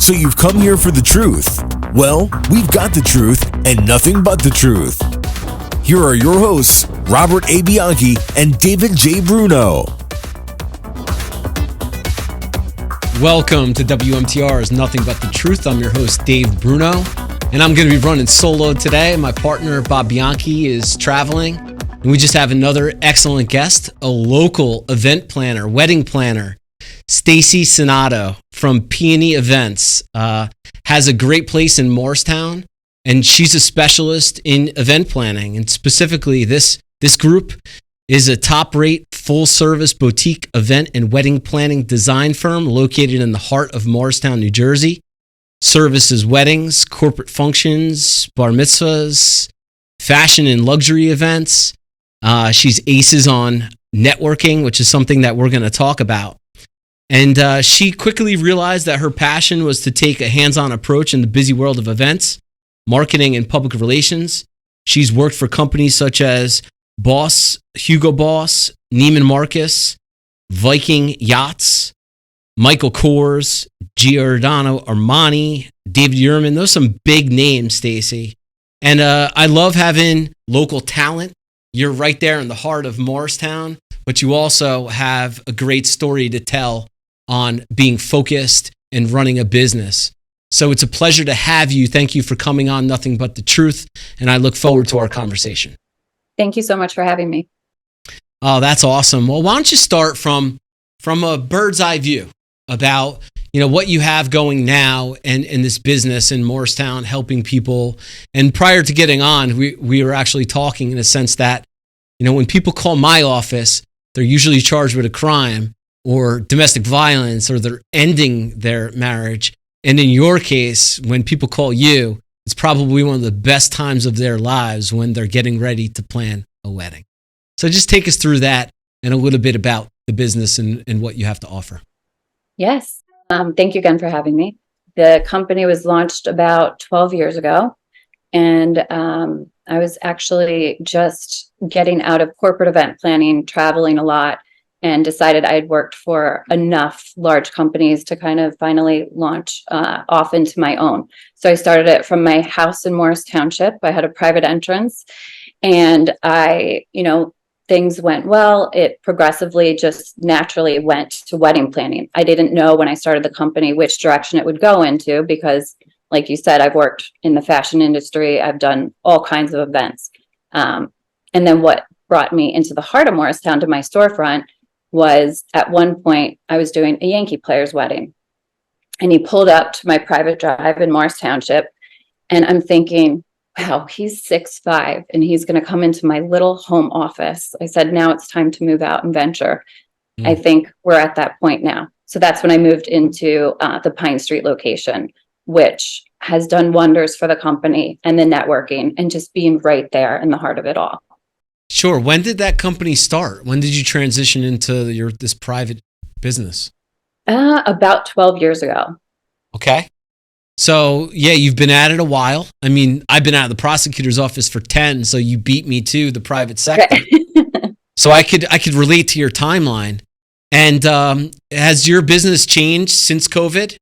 So you've come here for the truth. Well, we've got the truth and nothing but the truth. Here are your hosts, Robert A. Bianchi and David J. Bruno. Welcome to WMTR's Nothing But the Truth. I'm your host, Dave Bruno, and I'm going to be running solo today. My partner, Bob Bianchi, is traveling, and we just have another excellent guest, a local event planner, wedding planner, Stacey Sainato from Peony Events. Has a great place in Morristown, and she's a specialist in event planning. And specifically, this group is a top-rate, full-service boutique event and wedding planning design firm located in the heart of Morristown, New Jersey. Services weddings, corporate functions, bar mitzvahs, fashion and luxury events. She's aces on networking, which is something that we're going to talk about. And she quickly realized that her passion was to take a hands-on approach in the busy world of events, marketing, and public relations. She's worked for companies such as Hugo Boss, Neiman Marcus, Viking Yachts, Michael Kors, Giordano Armani, David Yurman. Those are some big names, Stacey. And I love having local talent. You're right there in the heart of Morristown, but you also have a great story to tell on being focused and running a business. So it's a pleasure to have you. Thank you for coming on Nothing But the Truth, and I look forward to our conversation. Thank you so much for having me. Oh, that's awesome. Well, why don't you start from a bird's eye view about, what you have going now and in this business in Morristown, helping people. And prior to getting on, we were actually talking in a sense that, when people call my office, they're usually charged with a crime or domestic violence, or they're ending their marriage. And in your case, when people call you, it's probably one of the best times of their lives when they're getting ready to plan a wedding. So just take us through that and a little bit about the business and what you have to offer. Yes. Thank you again for having me. The company was launched about 12 years ago, and I was actually just getting out of corporate event planning, traveling a lot, and decided I'd worked for enough large companies to kind of finally launch off into my own. So I started it from my house in Morris Township. I had a private entrance, and things went well. It progressively just naturally went to wedding planning. I didn't know when I started the company which direction it would go into because, like you said, I've worked in the fashion industry. I've done all kinds of events. And then what brought me into the heart of Morristown to my storefront was at one point I was doing a Yankee player's wedding, and he pulled up to my private drive in Morris Township, and I'm thinking, wow, he's 6'5", and he's going to come into my little home office. I said, now it's time to move out and venture. I think we're at that point now. So that's when I moved into the Pine Street location, which has done wonders for the company and the networking and just being right there in the heart of it all. Sure. When did that company start? When did you transition into this private business? About 12 years ago. Okay. So, yeah, you've been at it a while. I mean, I've been out of the prosecutor's office for 10, so you beat me to the private sector. So I could relate to your timeline. And has your business changed since COVID?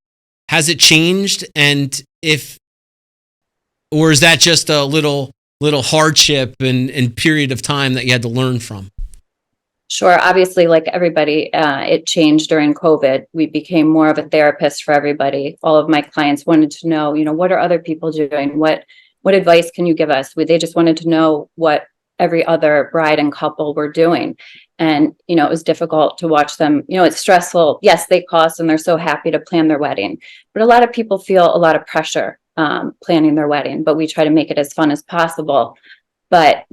Has it changed? And or is that just a little hardship and period of time that you had to learn from? Sure. Obviously, like everybody, it changed during COVID. We became more of a therapist for everybody. All of my clients wanted to know, what are other people doing? What advice can you give us? They just wanted to know what every other bride and couple were doing. And, it was difficult to watch them. It's stressful. Yes, they cost, and they're so happy to plan their wedding. But a lot of people feel a lot of pressure planning their wedding, but we try to make it as fun as possible. But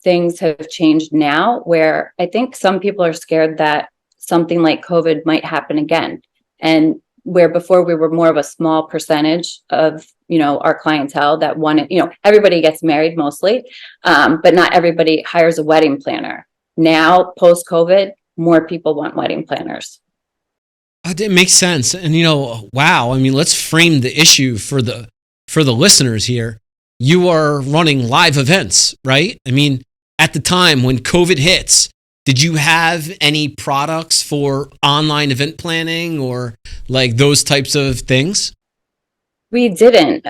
things have changed now where I think some people are scared that something like COVID might happen again. And where before we were more of a small percentage of, our clientele that wanted, everybody gets married mostly, but not everybody hires a wedding planner. Now, post-COVID, more people want wedding planners. It makes sense. And, wow. I mean, let's frame the issue for the listeners here. You are running live events, right? I mean, at the time when COVID hits, did you have any products for online event planning or like those types of things? We didn't.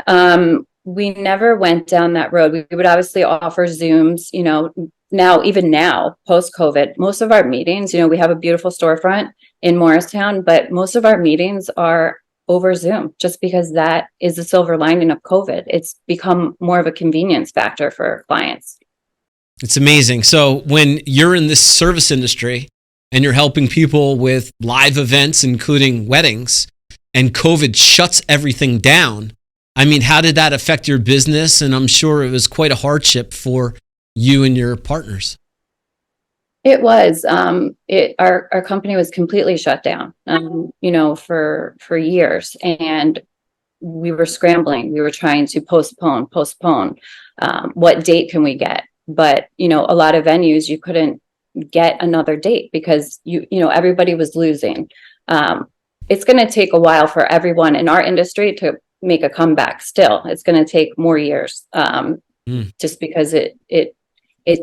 We never went down that road. We would obviously offer Zooms, even now, post-COVID, most of our meetings, we have a beautiful storefront in Morristown, but most of our meetings are over Zoom just because that is the silver lining of COVID. It's become more of a convenience factor for clients. It's amazing. So when you're in this service industry and you're helping people with live events, including weddings, and COVID shuts everything down, I mean, how did that affect your business? And I'm sure it was quite a hardship for you and your partners. It was. Our company was completely shut down, for years, and we were scrambling. We were trying to postpone. What date can we get? But a lot of venues you couldn't get another date because everybody was losing. It's going to take a while for everyone in our industry to make a comeback. Still, it's going to take more years, just because it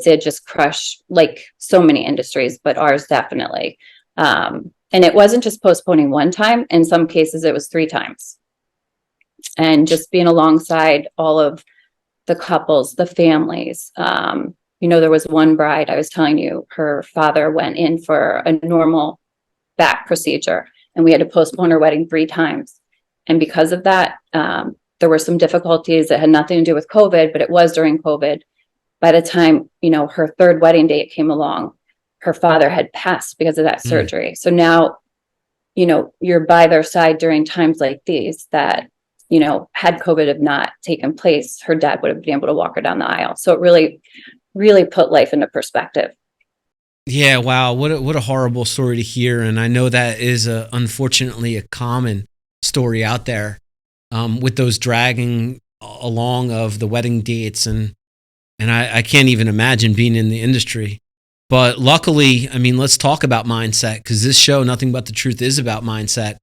did just crush like so many industries, but ours definitely. And it wasn't just postponing one time. In some cases, it was 3 times. And just being alongside all of the couples, the families. There was one bride, I was telling you, her father went in for a normal back procedure, and we had to postpone her wedding 3 times. And because of that, there were some difficulties that had nothing to do with COVID, but it was during COVID. By the time, her 3rd wedding date came along, her father had passed because of that surgery. So now, you're by their side during times like these that, had COVID have not taken place, her dad would have been able to walk her down the aisle. So it really, really put life into perspective. Yeah, wow. What a horrible story to hear. And I know that is unfortunately a common story out there, with those dragging along of the wedding dates. And I can't even imagine being in the industry. But luckily, I mean, let's talk about mindset, because this show, Nothing But the Truth, is about mindset.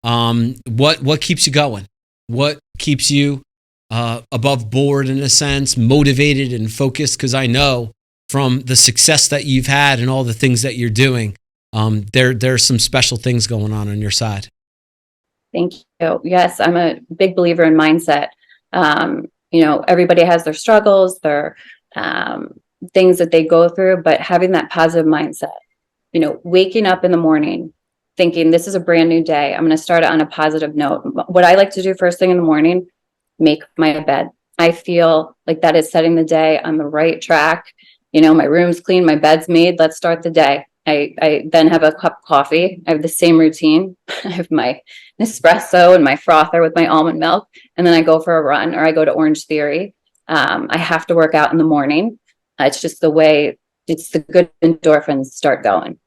What keeps you going? What keeps you above board, in a sense, motivated and focused? Because I know from the success that you've had and all the things that you're doing, there's some special things going on your side. Thank you. Yes, I'm a big believer in mindset. Everybody has their struggles, their things that they go through, but having that positive mindset, waking up in the morning, thinking this is a brand new day. I'm going to start it on a positive note. What I like to do first thing in the morning, make my bed. I feel like that is setting the day on the right track. My room's clean, my bed's made. Let's start the day. I then have a cup of coffee. I have the same routine. I have my Nespresso and my frother with my almond milk. And then I go for a run, or I go to Orange Theory. I have to work out in the morning. It's just the way, it's the good endorphins start going.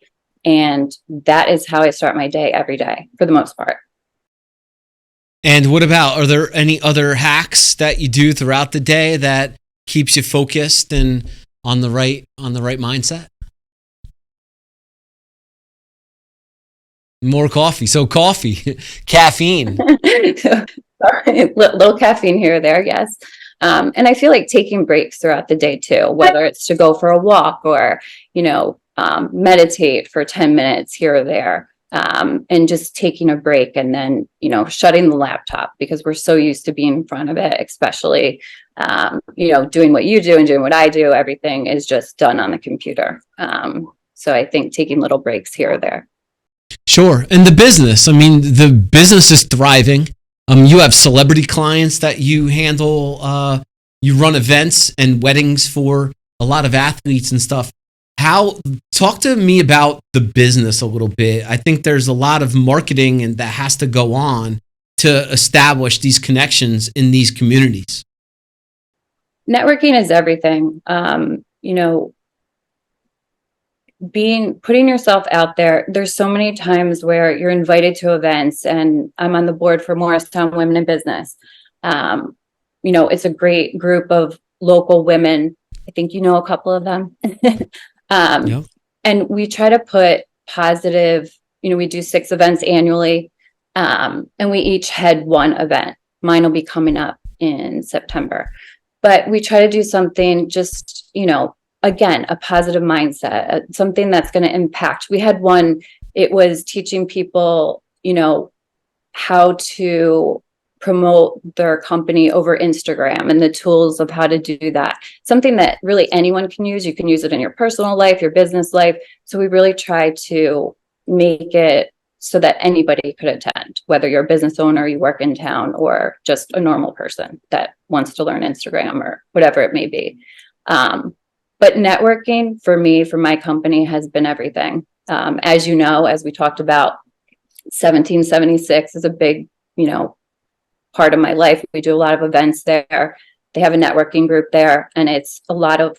And that is how I start my day every day, for the most part. And what about, are there any other hacks that you do throughout the day that keeps you focused and on the right mindset? More coffee. So coffee, caffeine. Sorry, little caffeine here or there, yes. And I feel like taking breaks throughout the day too, whether it's to go for a walk or, meditate for 10 minutes here or there, and just taking a break, and then, shutting the laptop, because we're so used to being in front of it, especially, doing what you do and doing what I do. Everything is just done on the computer. So I think taking little breaks here or there. Sure. And the business, I mean, the business is thriving. You have celebrity clients that you handle. You run events and weddings for a lot of athletes and stuff. Talk to me about the business a little bit. I think there's a lot of marketing and that has to go on to establish these connections in these communities. Networking is everything. Putting yourself out there. There's so many times where you're invited to events, and I'm on the board for Morristown Women in Business. It's a great group of local women. I think a couple of them. Yep. And we try to put positive, we do 6 events annually. And we each head one event. Mine will be coming up in September. But we try to do something just, again, a positive mindset, something that's going to impact. We had one, it was teaching people, how to promote their company over Instagram and the tools of how to do that. Something that really anyone can use. You can use it in your personal life, your business life. So we really try to make it so that anybody could attend, whether you're a business owner, you work in town, or just a normal person that wants to learn Instagram or whatever it may be. But networking for me, for my company, has been everything. As you know, as we talked about, 1776 is a big, part of my life. We do a lot of events there. They have a networking group there, and it's a lot of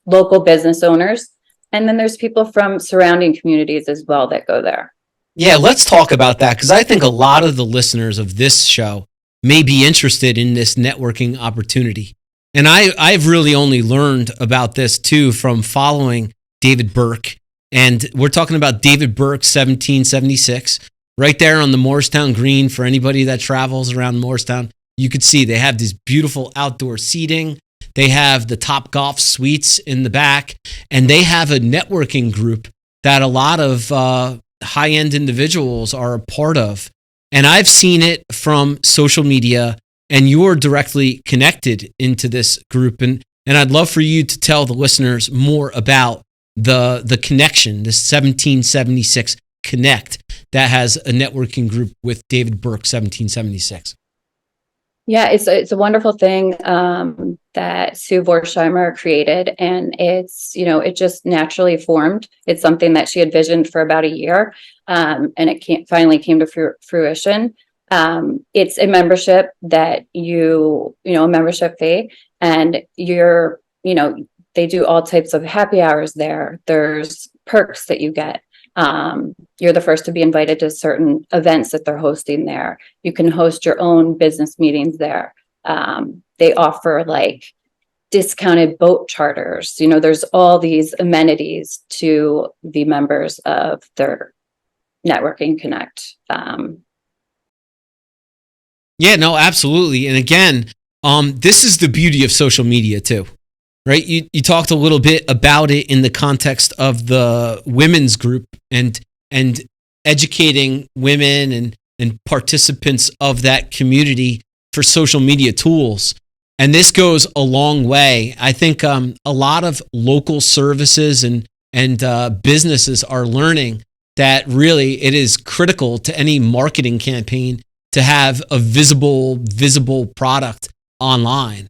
local business owners. And then there's people from surrounding communities as well that go there. Yeah, let's talk about that, because I think a lot of the listeners of this show may be interested in this networking opportunity. And I've really only learned about this too from following David Burke. And we're talking about David Burke, 1776, right there on the Morristown Green. For anybody that travels around Morristown, you could see they have this beautiful outdoor seating. They have the Top Golf suites in the back, and they have a networking group that a lot of high-end individuals are a part of. And I've seen it from social media, and you're directly connected into this group. And I'd love for you to tell the listeners more about the connection, this 1776 Connect that has a networking group with David Burke, 1776. Yeah, it's a wonderful thing that Sue Vorsheimer created, and it just naturally formed. It's something that she had visioned for about a year, and it finally came to fruition. It's a membership that a membership fee, and they do all types of happy hours there. There's perks that you get. You're the first to be invited to certain events that they're hosting there. You can host your own business meetings there. They offer discounted boat charters. There's all these amenities to the members of their Networking Connect. Yeah, no, absolutely. And again, this is the beauty of social media too. Right, you talked a little bit about it in the context of the women's group and educating women and participants of that community for social media tools. And this goes a long way. I think a lot of local services and businesses are learning that really it is critical to any marketing campaign to have a visible product online.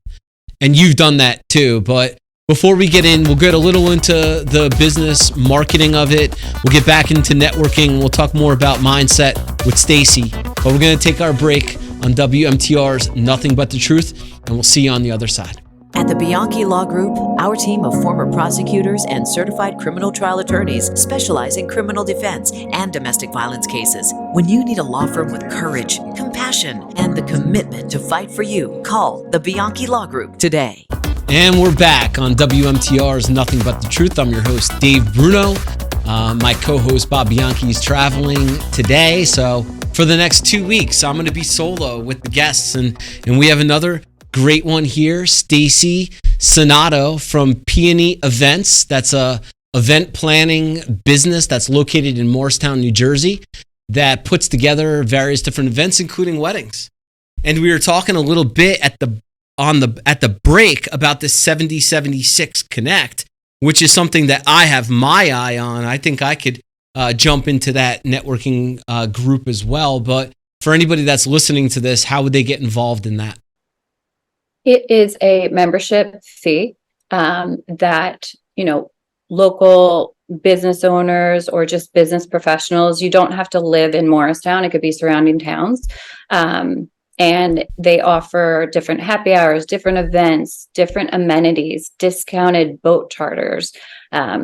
And you've done that too. But before we get in, we'll get a little into the business marketing of it. We'll get back into networking. We'll talk more about mindset with Stacey. But we're going to take our break on WMTR's Nothing But the Truth, and we'll see you on the other side. At the Bianchi Law Group, our team of former prosecutors and certified criminal trial attorneys specialize in criminal defense and domestic violence cases. When you need a law firm with courage, compassion, and the commitment to fight for you, call the Bianchi Law Group today. And we're back on WMTR's Nothing But the Truth. I'm your host, Dave Bruno. My co-host, Bob Bianchi, is traveling today. So for the next 2 weeks, I'm going to be solo with the guests. And we have another great one here, Stacey Sainato from Peony Events. That's a event planning business that's located in Morristown, New Jersey, that puts together various different events, including weddings. And we were talking a little bit at the break about the 7076 Connect, which is something that I have my eye on. I think I could jump into that networking group as well. But for anybody that's listening to this, how would they get involved in that? It is a membership fee that, local business owners or just business professionals, you don't have to live in Morristown. It could be surrounding towns. And they offer different happy hours, different events, different amenities, discounted boat charters.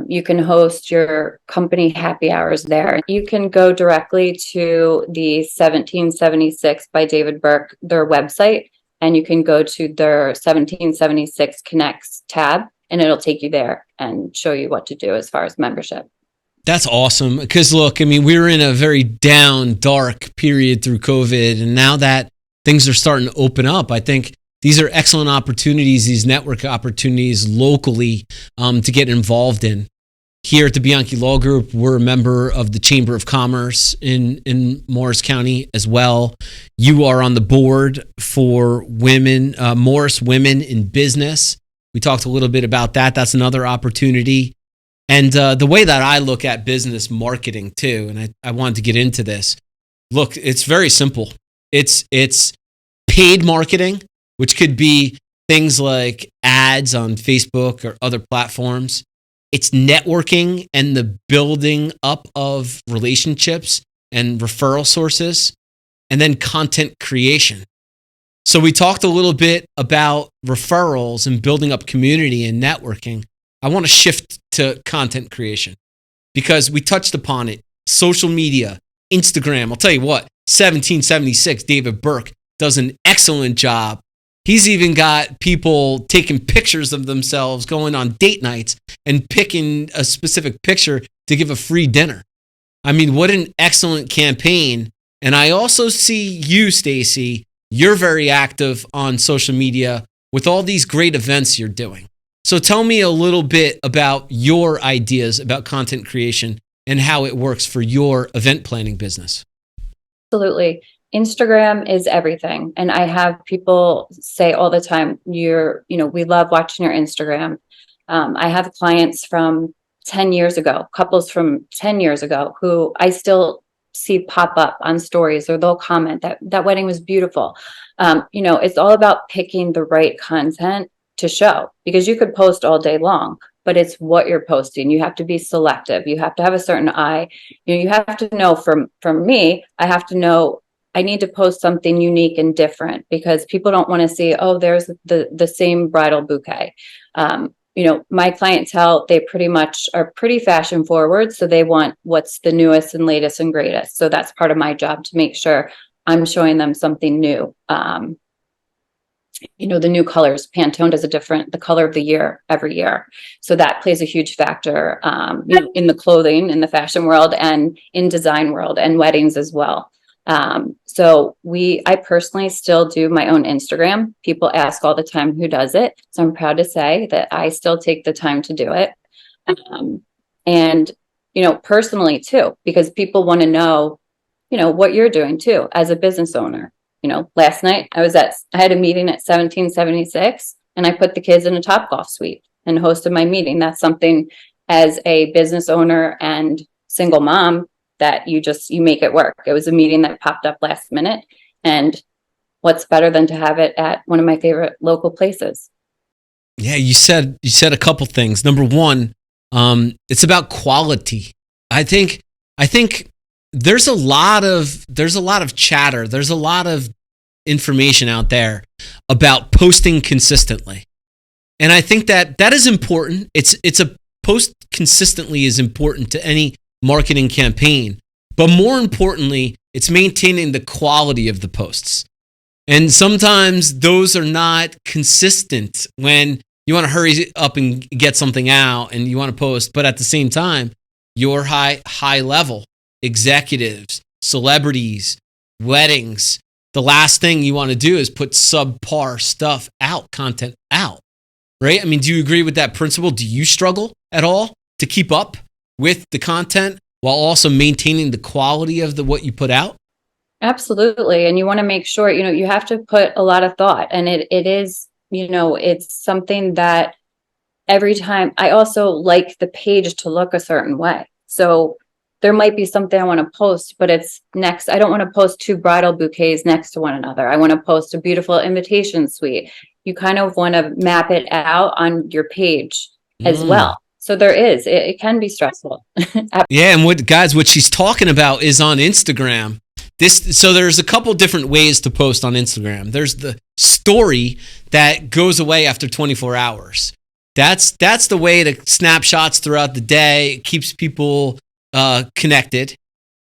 You can host your company happy hours there. You can go directly to the 1776 by David Burke, their website, and you can go to their 1776 Connects tab, and it'll take you there and show you what to do as far as membership. That's awesome. Because look, we were in a very down, dark period through COVID, and now that things are starting to open up, I think these are excellent opportunities, these network opportunities locally to get involved in. Here at the Bianchi Law Group, we're a member of the Chamber of Commerce in Morris County as well. You are on the board for women, Morris Women in Business. We talked a little bit about that. That's another opportunity. And the way that I look at business marketing too, and I wanted to get into this. Look, it's very simple. It's paid marketing, which could be things like ads on Facebook or other platforms. It's networking and the building up of relationships and referral sources, and then content creation. So we talked a little bit about referrals and building up community and networking. I want to shift to content creation because we touched upon it. Social media, Instagram. I'll tell you what, 1776 David Burke does an excellent job. He's even got people taking pictures of themselves going on date nights and picking a specific picture to give a free dinner. I mean, what an excellent campaign. And I also see you, Stacey, you're very active on social media with all these great events you're doing. So tell me a little bit about your ideas about content creation and how it works for your event planning business. Absolutely. Instagram is everything. And I have people say all the time, we love watching your Instagram. I have clients from 10 years ago, couples from 10 years ago who I still see pop up on stories, or they'll comment that wedding was beautiful. It's all about picking the right content to show, because you could post all day long, but it's what you're posting. You have to be selective. You have to have a certain eye. You have to know from me, I have to know I need to post something unique and different, because people don't want to see, oh, there's the same bridal bouquet. My clientele, they pretty much are pretty fashion forward. So they want what's the newest and latest and greatest. So that's part of my job, to make sure I'm showing them something new. The new colors, Pantone does the color of the year every year. So that plays a huge factor in the clothing, in the fashion world, and in design world, and weddings as well. I personally still do my own Instagram. People ask all the time who does it. So I'm proud to say that I still take the time to do it. Personally too, because people want to know, what you're doing too, as a business owner. Last night I had a meeting at 1776, and I put the kids in a Topgolf suite and hosted my meeting. That's something, as a business owner and single mom, that you make it work. It was a meeting that popped up last minute, and what's better than to have it at one of my favorite local places? Yeah, you said a couple things. Number one, it's about quality. I think there's a lot of chatter. There's a lot of information out there about posting consistently, and I think that is important. It's a post consistently is important to any marketing campaign, but more importantly, it's maintaining the quality of the posts. And sometimes those are not consistent when you want to hurry up and get something out and you want to post, but at the same time, your high level executives, celebrities, weddings, the last thing you want to do is put subpar content out, right? I mean, do you agree with that principle? Do you struggle at all to keep up with the content while also maintaining the quality of what you put out? Absolutely. And you want to make sure, you have to put a lot of thought, and it is, it's something that every time, I also like the page to look a certain way. So there might be something I want to post, but it's next. I don't want to post two bridal bouquets next to one another. I want to post a beautiful invitation suite. You kind of want to map it out on your page as well. So it can be stressful. Yeah. And what she's talking about is on Instagram. So there's a couple different ways to post on Instagram. There's the story that goes away after 24 hours. That's the way to snapshots throughout the day. It keeps people connected.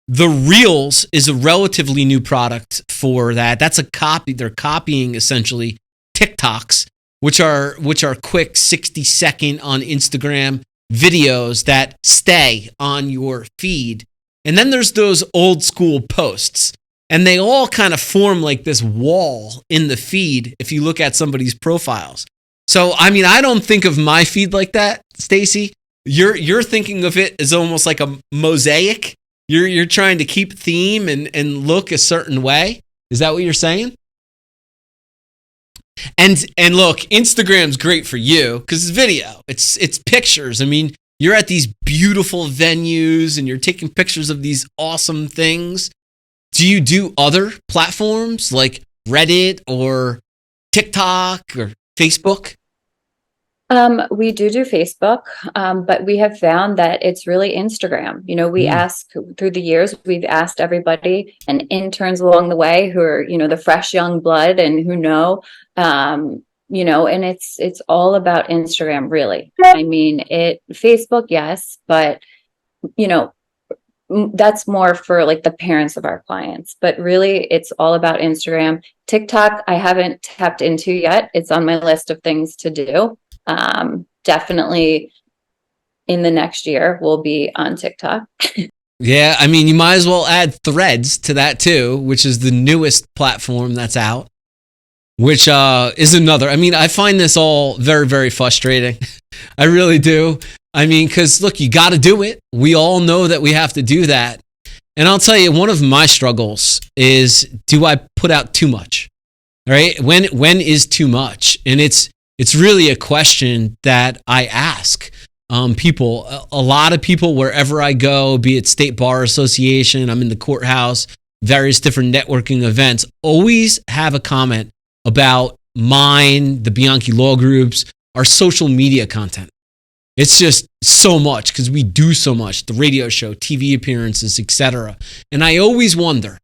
The Reels is a relatively new product for that. That's a copy. They're copying essentially TikToks, which are quick 60-second on Instagram videos that stay on your feed. And then there's those old school posts. and they all kind of form like this wall in the feed if you look at somebody's profiles. So, I mean, I don't think of my feed like that, Stacey. You're thinking of it as almost like a mosaic. You're trying to keep theme and look a certain way. Is that what you're saying? And look, Instagram's great for you because it's video. It's pictures. I mean, you're at these beautiful venues and you're taking pictures of these awesome things. Do you do other platforms like Reddit or TikTok or Facebook? We do Facebook, but we have found that it's really Instagram. You know, we ask through the years, we've asked everybody and interns along the way who are, you know, the fresh young blood and who know, you know, and it's all about Instagram, really. I mean, Facebook, yes, but, you know, that's more for like the parents of our clients, but really it's all about Instagram. TikTok, I haven't tapped into yet. It's on my list of things to do. Definitely in the next year we'll be on TikTok. Yeah, I mean, you might as well add Threads to that too, which is the newest platform that's out, which is another. I mean, I find this all very, very frustrating. I really do. I mean, because look, you got to do it. We all know that we have to do that. And I'll tell you, one of my struggles is, do I put out too much? All right? When is too much? And it's really a question that I ask people. A lot of people, wherever I go, be it State Bar Association, I'm in the courthouse, various different networking events, always have a comment about mine, the Bianchi Law Groups, our social media content. It's just so much because we do so much, the radio show, TV appearances, etc. And I always wonder,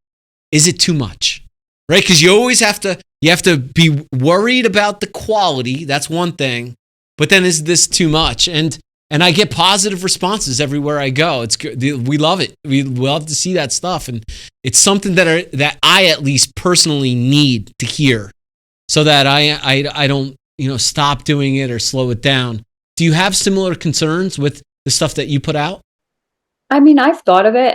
is it too much? Right? Because you always have to be worried about the quality. That's one thing. But then is this too much? And I get positive responses everywhere I go. It's good. We love it. We love to see that stuff. And it's something that I at least personally need to hear so that I don't, you know, stop doing it or slow it down. Do you have similar concerns with the stuff that you put out? I mean, I've thought of it.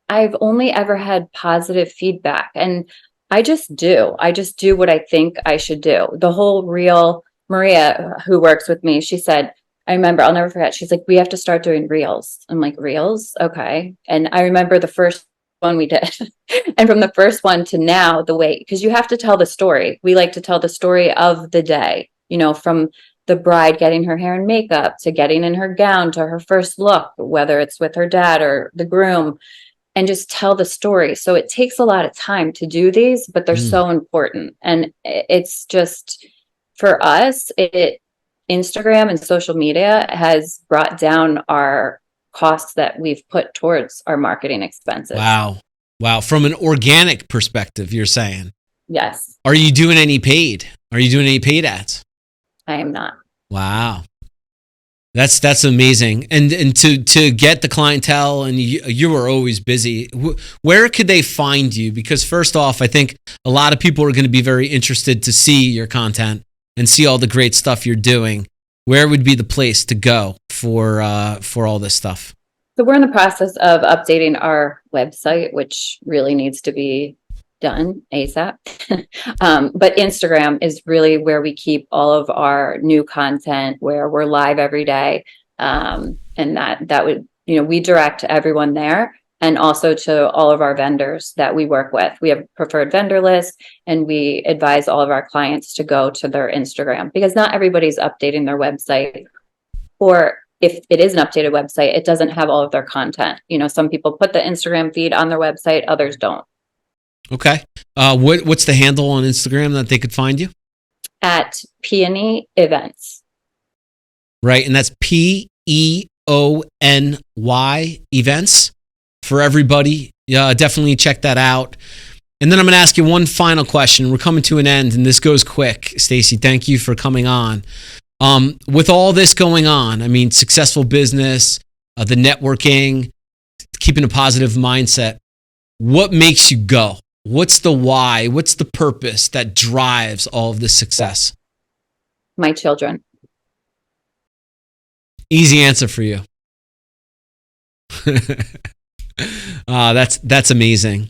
I've only ever had positive feedback, and I just do what I think I should do. The whole reel, Maria, who works with me, she said, I remember, I'll never forget. She's like, we have to start doing reels. I'm like, reels? Okay. And I remember the first one we did. And from the first one to now, because you have to tell the story. We like to tell the story of the day, you know, from the bride getting her hair and makeup to getting in her gown to her first look, whether it's with her dad or the groom, and just tell the story. So it takes a lot of time to do these, but they're so important. And it's just, for us, Instagram and social media has brought down our costs that we've put towards our marketing expenses. Wow. From an organic perspective, you're saying? Yes. Are you doing any paid? Are you doing any paid ads? I am not. Wow. That's amazing. And to get the clientele, and you are always busy. Where could they find you? Because first off, I think a lot of people are going to be very interested to see your content and see all the great stuff you're doing. Where would be the place to go for all this stuff? So we're in the process of updating our website, which really needs to be done ASAP. But Instagram is really where we keep all of our new content, where we're live every day. And that would, you know, we direct everyone there, and also to all of our vendors that we work with. We have a preferred vendor list, and we advise all of our clients to go to their Instagram, because not everybody's updating their website, or if it is an updated website, it doesn't have all of their content. You know, some people put the Instagram feed on their website, others don't. Okay. What's the handle on Instagram that they could find you? At Peony Events. Right. And that's Peony Events for everybody. Yeah, definitely check that out. And then I'm going to ask you one final question. We're coming to an end, and this goes quick. Stacey, thank you for coming on. With all this going on, I mean, successful business, the networking, keeping a positive mindset, what makes you go? What's the why? What's the purpose that drives all of this success? My children. Easy answer for you. That's amazing.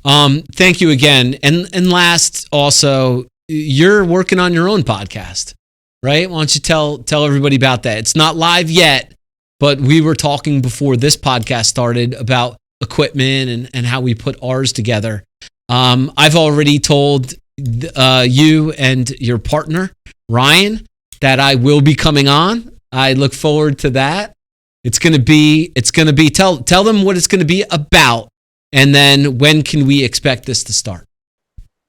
Thank you again. And last, also, you're working on your own podcast, right? Why don't you tell everybody about that? It's not live yet, but we were talking before this podcast started about equipment and how we put ours together. I've already told you and your partner, Ryan, that I will be coming on. I look forward to that. It's going to be, tell them what it's going to be about. And then when can we expect this to start?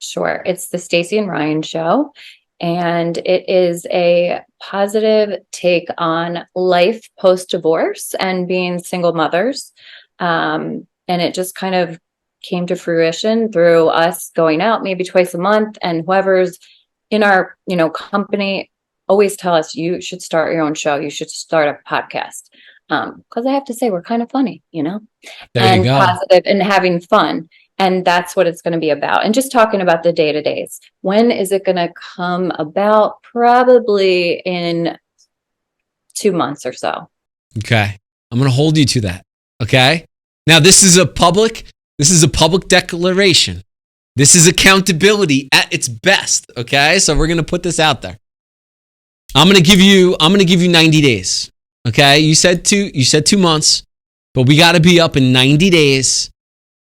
Sure. It's the Stacey and Ryan show. And it is a positive take on life post-divorce and being single mothers. And it just kind of came to fruition through us going out maybe twice a month, and whoever's in our, company always tell us, you should start your own show. You should start a podcast. Because I have to say, we're kind of funny, There and you go. positive and having fun. And that's what it's going to be about. And just talking about the day-to-days. When is it going to come about? Probably in 2 months or so. Okay. I'm going to hold you to that. Okay. Now, this is a public declaration. This is accountability at its best. Okay. So we're going to put this out there. I'm going to give you 90 days. Okay. You said 2 months, but we got to be up in 90 days.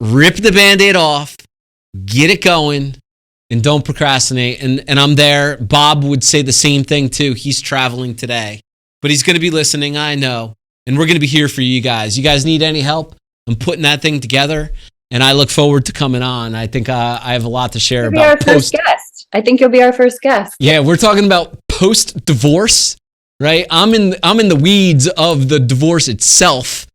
Rip the Band-Aid off, get it going, and don't procrastinate. And I'm there. Bob would say the same thing too. He's traveling today, but he's going to be listening, I know. And we're going to be here for you guys. You guys need any help? I'm putting that thing together, and I look forward to coming on. I think I have a lot to share about our first guest. I think you'll be our first guest. Yeah, we're talking about post-divorce, right? I'm in the weeds of the divorce itself.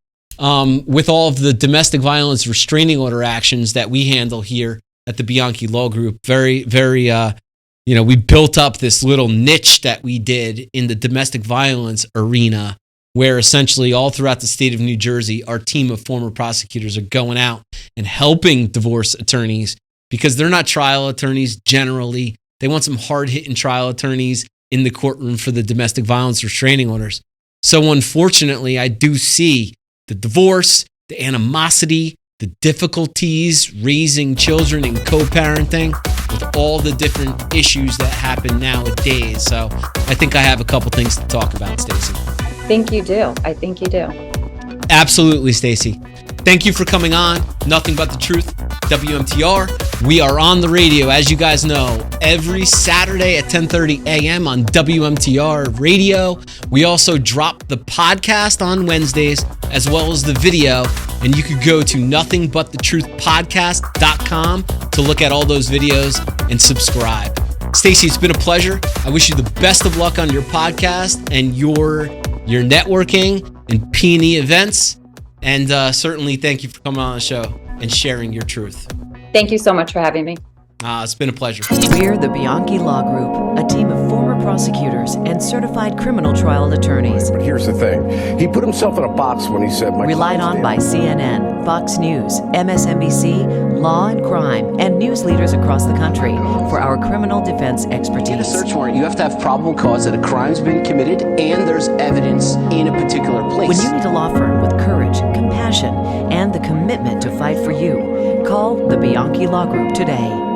With all of the domestic violence restraining order actions that we handle here at the Bianchi Law Group, very, very, we built up this little niche that we did in the domestic violence arena, where essentially all throughout the state of New Jersey, our team of former prosecutors are going out and helping divorce attorneys, because they're not trial attorneys generally. They want some hard-hitting trial attorneys in the courtroom for the domestic violence restraining orders. So unfortunately, I do see the divorce, the animosity, the difficulties raising children and co-parenting with all the different issues that happen nowadays. So I think I have a couple things to talk about, Stacey. I think you do. Absolutely, Stacey. Thank you for coming on. Nothing But the Truth, WMTR. We are on the radio, as you guys know, every Saturday at 10:30 a.m. on WMTR radio. We also drop the podcast on Wednesdays, as well as the video. And you could go to nothingbuthetruthpodcast.com to look at all those videos and subscribe. Stacey, it's been a pleasure. I wish you the best of luck on your podcast and your networking and Peony Events. And certainly thank you for coming on the show and sharing your truth. Thank you so much for having me. It's been a pleasure. We're the Bianchi Law Group, a team of former prosecutors and certified criminal trial attorneys. But here's the thing. He put himself in a box when he said, relied on by CNN, Fox News, MSNBC, Law and Crime, and news leaders across the country for our criminal defense expertise. To get a search warrant, you have to have probable cause that a crime's been committed and there's evidence in a particular place. When you need a law firm with courage, compassion, and the commitment to fight for you, call the Bianchi Law Group today.